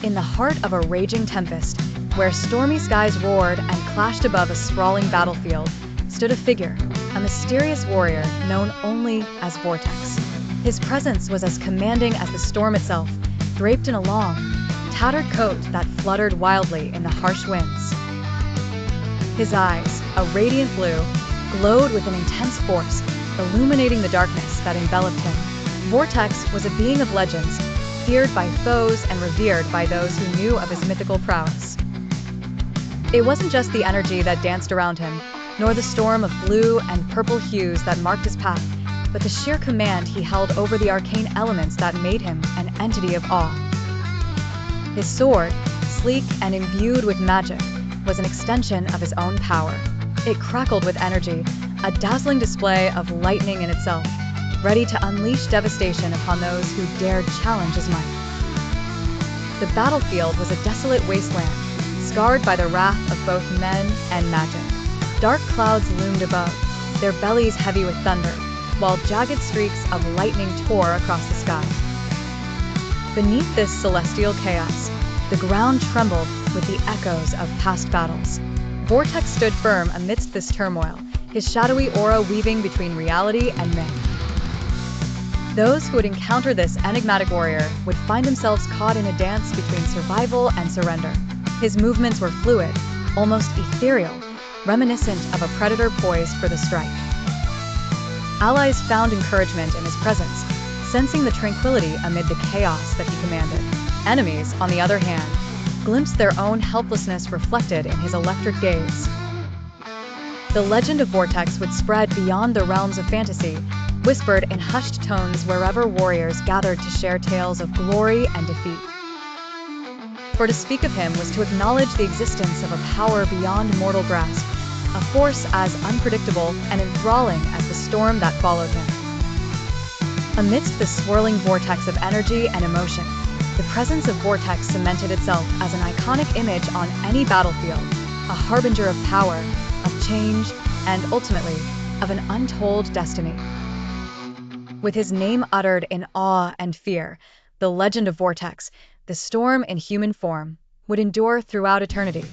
In the heart of a raging tempest, where stormy skies roared and clashed above a sprawling battlefield, stood a figure, a mysterious warrior known only as Vortex. His presence was as commanding as the storm itself, draped in a long, tattered coat that fluttered wildly in the harsh winds. His eyes, a radiant blue, glowed with an intense force, illuminating the darkness that enveloped him. Vortex was a being of legends, feared by foes and revered by those who knew of his mythical prowess. It wasn't just the energy that danced around him, nor the storm of blue and purple hues that marked his path, but the sheer command he held over the arcane elements that made him an entity of awe. His sword, sleek and imbued with magic, was an extension of his own power. It crackled with energy, a dazzling display of lightning in itself, ready to unleash devastation upon those who dared challenge his might. The battlefield was a desolate wasteland, scarred by the wrath of both men and magic. Dark clouds loomed above, their bellies heavy with thunder, while jagged streaks of lightning tore across the sky. Beneath this celestial chaos, the ground trembled with the echoes of past battles. Vortex stood firm amidst this turmoil, his shadowy aura weaving between reality and myth. Those who would encounter this enigmatic warrior would find themselves caught in a dance between survival and surrender. His movements were fluid, almost ethereal, reminiscent of a predator poised for the strike. Allies found encouragement in his presence, sensing the tranquility amid the chaos that he commanded. Enemies, on the other hand, glimpsed their own helplessness reflected in his electric gaze. The legend of Vortex would spread beyond the realms of fantasy, whispered in hushed tones wherever warriors gathered to share tales of glory and defeat. For to speak of him was to acknowledge the existence of a power beyond mortal grasp, a force as unpredictable and enthralling as the storm that followed him. Amidst the swirling vortex of energy and emotion, the presence of Vortex cemented itself as an iconic image on any battlefield, a harbinger of power, of change, and ultimately, of an untold destiny. With his name uttered in awe and fear, the legend of Vortex, the storm in human form, would endure throughout eternity.